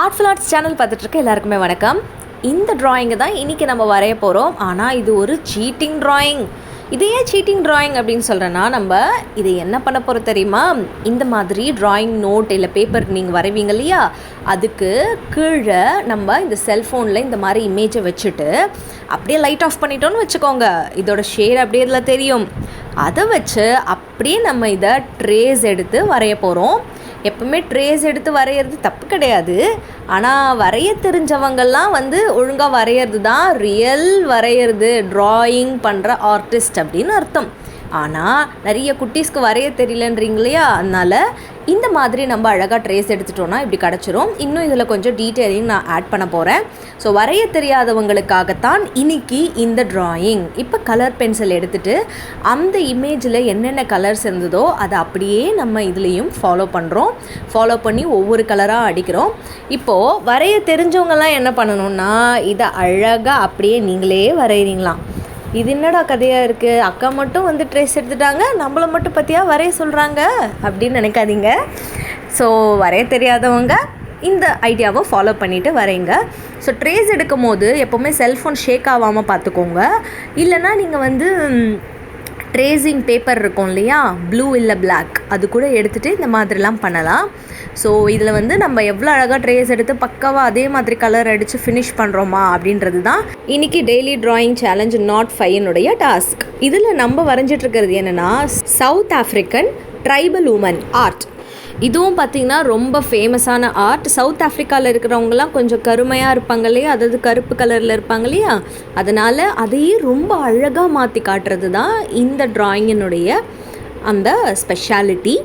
Artful arts channel பார்த்துட்ருக்க எல்லாருக்குமே வணக்கம். இந்த ட்ராயிங்கை தான் இன்றைக்கி நம்ம வரைய போகிறோம். ஆனால் இது ஒரு சீட்டிங் ட்ராயிங். இதே சீட்டிங் ட்ராயிங் அப்படின்னு சொல்கிறேன்னா நம்ம இதை என்ன பண்ண போகிறோம் தெரியுமா? இந்த மாதிரி ட்ராயிங் நோட் இல்லை பேப்பர் நீங்கள் வரைவீங்க இல்லையா, அதுக்கு கீழே நம்ம இந்த செல்ஃபோனில் இந்த மாதிரி இமேஜை வச்சுட்டு அப்படியே லைட் ஆஃப் பண்ணிட்டோன்னு வச்சுக்கோங்க. இதோட ஷேட் அப்படியே இதில் தெரியும். அதை வச்சு அப்படியே நம்ம இதை ட்ரேஸ் எடுத்து வரைய போகிறோம். எப்பவுமே ட்ரேஸ் எடுத்து வரைகிறது தப்பு கிடையாது. ஆனால் வரைய தெரிஞ்சவங்கெல்லாம் ஒழுங்காக வரைகிறது தான் ரியல் வரைகிறது, ட்ராயிங் பண்ணுற ஆர்டிஸ்ட் அப்படின்னு அர்த்தம். ஆனால் நிறைய குட்டீஸ்க்கு வரைய தெரியலன்றீங்க இல்லையா, அதனால் இந்த மாதிரி நம்ம அழகாக ட்ரேஸ் எடுத்துட்டோன்னா இப்படி கிடச்சிரும். இன்னும் இதில் கொஞ்சம் டீட்டெயிலிங் நான் ஆட் பண்ண போகிறேன். ஸோ வரைய தெரியாதவங்களுக்காகத்தான் இன்னைக்கு இந்த ட்ராயிங். இப்போ கலர் பென்சில் எடுத்துகிட்டு அந்த இமேஜில் என்னென்ன கலர்ஸ் இருந்ததோ அதை அப்படியே நம்ம இதுலேயும் ஃபாலோ பண்ணுறோம். ஃபாலோ பண்ணி ஒவ்வொரு கலராக அடிக்கிறோம். இப்போது வரைய தெரிஞ்சவங்கலாம் என்ன பண்ணணும்னா இதை அழகாக அப்படியே நீங்களே வரைகிறீங்களாம். இது என்னடா கதையாக இருக்குது, அக்கா மட்டும் ட்ரெஸ் எடுத்துட்டாங்க, நம்மளை மட்டும் பற்றியா வரைய சொல்கிறாங்க அப்படின்னு நினைக்காதீங்க. ஸோ வரைய தெரியாதவங்க இந்த ஐடியாவை ஃபாலோ பண்ணிவிட்டு வரைங்க. ஸோ ட்ரேஸ் எடுக்கும் போது எப்போவுமே செல்ஃபோன் ஷேக் ஆகாமல் பார்த்துக்கோங்க. இல்லைனா நீங்கள் ட்ரேசிங் பேப்பர் இருக்கும் இல்லையா, ப்ளூ இல்லை பிளாக், அது கூட எடுத்துகிட்டு இந்த மாதிரிலாம் பண்ணலாம். ஸோ இதில் நம்ம எவ்வளோ அழகாக ட்ரேஸ் எடுத்து பக்காவாக அதே மாதிரி கலர் அடித்து ஃபினிஷ் பண்ணுறோமா அப்படின்றது தான் இன்றைக்கி டெய்லி ட்ராயிங் சேலஞ்ச் நாட் 5 டாஸ்க். இதில் நம்ம வரைஞ்சிட்ருக்கிறது என்னென்னா south African tribal woman art. இதுவும் பார்த்திங்கன்னா ரொம்ப ஃபேமஸான ஆர்ட். சவுத் ஆஃப்ரிக்காவில் இருக்கிறவங்கலாம் கொஞ்சம் கருமையாக இருப்பாங்க இல்லையா, அதாவது கருப்பு கலரில் இருப்பாங்க இல்லையா, அதனால் அதையே ரொம்ப அழகாக மாற்றி காட்டுறது தான் இந்த ட்ராயிங்கினுடைய அந்த ஸ்பெஷாலிட்டி.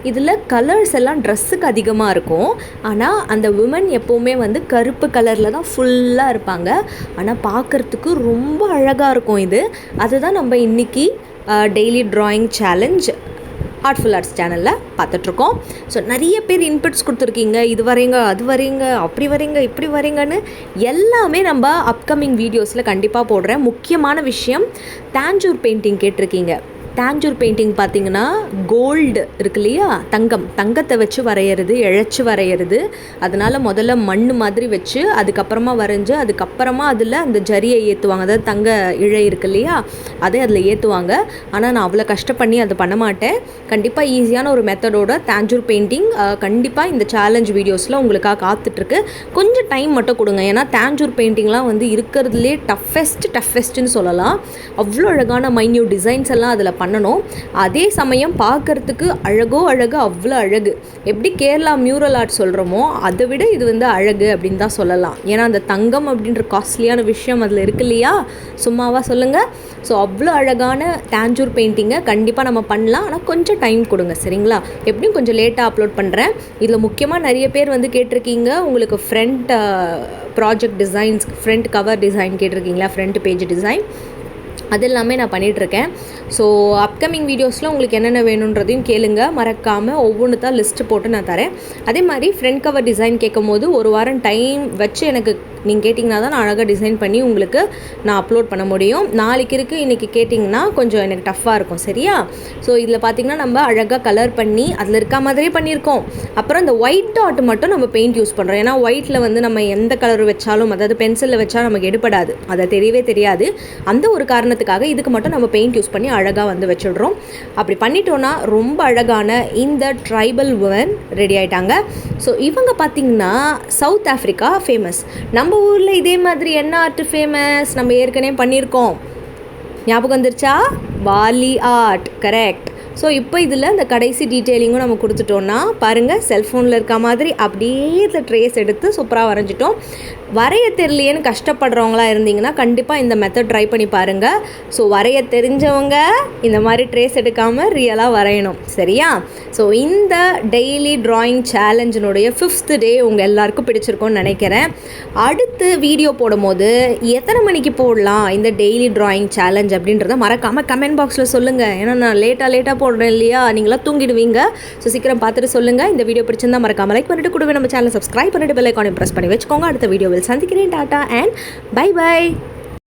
இதில் கலர்ஸ் எல்லாம் ட்ரெஸ்ஸுக்கு அதிகமாக இருக்கும். ஆனால் அந்த விமன் எப்போவுமே கருப்பு கலரில் தான் ஃபுல்லாக இருப்பாங்க. ஆனால் பார்க்குறதுக்கு ரொம்ப அழகாக இருக்கும். அதுதான் நம்ம இன்றைக்கி daily drawing challenge artful arts சேனலில் பார்த்துட்ருக்கோம். ஸோ நிறைய பேர் இன்புட்ஸ் கொடுத்துருக்கீங்க. இது வரைங்க, அது வரைங்க, அப்படி வரைங்க, இப்படி வரைங்கன்னு எல்லாமே நம்ம அப்கமிங் வீடியோஸில் கண்டிப்பாக போடுறேன். முக்கியமான விஷயம், தாஞ்சூர் பெயிண்டிங் கேட்டிருக்கீங்க. தாஞ்சூர் பெயிண்டிங் பார்த்திங்கன்னா கோல்டு இருக்கு இல்லையா, தங்கத்தை வச்சு வரைகிறது, இழைச்சி வரைகிறது. அதனால் முதல்ல மண் மாதிரி வச்சு அதுக்கப்புறமா வரைஞ்சி அதுக்கப்புறமா அதில் அந்த ஜரியை ஏற்றுவாங்க, அதாவது தங்க இழை இருக்கு இல்லையா, அதை அதில் ஏற்றுவாங்க. ஆனால் நான் அவ்வளோ கஷ்டப்பண்ணி அதை பண்ண மாட்டேன். கண்டிப்பாக ஈஸியான ஒரு மெத்தடோட தாஞ்சூர் பெயிண்டிங் கண்டிப்பாக இந்த சேலஞ்ச் வீடியோஸில் உங்களுக்காக காத்துட்ருக்கு. கொஞ்சம் டைம் மட்டும் கொடுங்க. ஏன்னா தாஞ்சூர் பெயிண்டிங்லாம் இருக்கிறதுலே டஃபெஸ்ட்டுன்னு சொல்லலாம். அவ்வளோ அழகான மைன்யூட் டிசைன்ஸ் எல்லாம் அதில் பண்ணணும். அதே சமயம் பார்க்கறதுக்கு அழகு, அவ்வளோ அழகு. எப்படி கேரளா மியூரல் ஆர்ட் சொல்கிறோமோ அதை விட இது அழகு அப்படின்னு தான் சொல்லலாம். ஏன்னா அந்த தங்கம் அப்படின்ற காஸ்ட்லியான விஷயம் அதில் இருக்கு இல்லையா, சும்மாவா சொல்லுங்கள். ஸோ அவ்வளோ அழகான தாஞ்சூர் பெயிண்டிங்கை கண்டிப்பாக நம்ம பண்ணலாம். ஆனால் கொஞ்சம் டைம் கொடுங்க, சரிங்களா? எப்படியும் கொஞ்சம் லேட்டாக அப்லோட் பண்ணுறேன். இதில் முக்கியமாக நிறைய பேர் கேட்டிருக்கீங்க, உங்களுக்கு front project designs, front cover design கேட்டிருக்கீங்களா, ஃப்ரண்ட் பேஜ் டிசைன், அது எல்லாமே நான் பண்ணிகிட்ருக்கேன். ஸோ அப்கமிங் வீடியோஸில் உங்களுக்கு என்னென்ன வேணுன்றதையும் கேளுங்க, மறக்காமல் ஒவ்வொன்று தான் லிஸ்ட்டு போட்டு நான் தரேன். அதே மாதிரி ஃப்ரண்ட் கவர் டிசைன் கேட்கும் போது ஒரு வாரம் டைம் வச்சு எனக்கு நீங்கள் கேட்டிங்கன்னா தான் நான் அழகாக டிசைன் பண்ணி உங்களுக்கு நான் அப்லோட் பண்ண முடியும். நாளைக்கு இருக்குது, இன்றைக்கி கேட்டிங்கன்னா கொஞ்சம் எனக்கு டஃப்பாக இருக்கும், சரியா? ஸோ இதில் பார்த்திங்கன்னா நம்ம அழகாக கலர் பண்ணி அதில் இருக்க மாதிரியே பண்ணியிருக்கோம். அப்புறம் இந்த ஒயிட் டாட் மட்டும் நம்ம பெயிண்ட் யூஸ் பண்ணுறோம். ஏன்னா ஒயிட்டில் நம்ம எந்த கலர் வச்சாலும், அதாவது பென்சிலில் வச்சா நமக்கு எடுப்படாது, அதை தெரியவே தெரியாது. அந்த ஒரு காரணத்துக்காக இதுக்கு மட்டும் நம்ம பெயிண்ட் யூஸ் பண்ணி அழகாக வச்சிடுறோம். அப்படி பண்ணிட்டோன்னா ரொம்ப அழகான இந்த ட்ரைபல் உமன் ரெடி ஆகிட்டாங்க. ஸோ இவங்க பார்த்திங்கன்னா சவுத் ஆஃப்ரிக்கா ஃபேமஸ். நம்ம ஊரில் இதே மாதிரி என்ன ஆர்ட் ஃபேமஸ், நம்ம ஏற்கனவே பண்ணியிருக்கோம், ஞாபகம் வந்துருச்சா? Vaali art, correct. ஸோ இப்போ இதில் இந்த கடைசி டீட்டெயிலிங்கும் நம்ம கொடுத்துட்டோன்னா பாருங்கள், செல்ஃபோனில் இருக்க மாதிரி அப்படியே இதில் ட்ரேஸ் எடுத்து சூப்பராக வரைஞ்சிட்டோம். வரைய தெரியலையேன்னு கஷ்டப்படுறவங்களா இருந்தீங்கன்னா கண்டிப்பாக இந்த மெத்தட் ட்ரை பண்ணி பாருங்கள். ஸோ வரைய தெரிஞ்சவங்க இந்த மாதிரி ட்ரேஸ் எடுக்காமல் ரியலாக வரையணும், சரியா? ஸோ இந்த டெய்லி ட்ராயிங் சேலஞ்சினுடைய 5th டே உங்கள் எல்லாருக்கும் பிடிச்சிருக்கோன்னு நினைக்கிறேன். அடுத்து வீடியோ போடும்போது எத்தனை மணிக்கு போடலாம் இந்த டெய்லி ட்ராயிங் சேலஞ்ச் அப்படின்றத மறக்காமல் கமெண்ட் பாக்ஸில் சொல்லுங்கள். ஏன்னா நான் லேட்டாக போடுறேன் இல்லையா, நீங்களாம் தூங்கிடுவீங்க. ஸோ சீக்கிரம் பார்த்துட்டு சொல்லுங்கள். இந்த வீடியோ பிடிச்சிருந்தா மறக்காமல் லைக் பண்ணிட்டு கூடவே நம்ம சேனலை சப்ஸ்கிரைப் பண்ணிட்டு பெல் ஐகானை ப்ரெஸ் பண்ணி வச்சுக்கோங்க. அடுத்த வீடியோவில் சந்திக்கிறேன். Tata and bye by.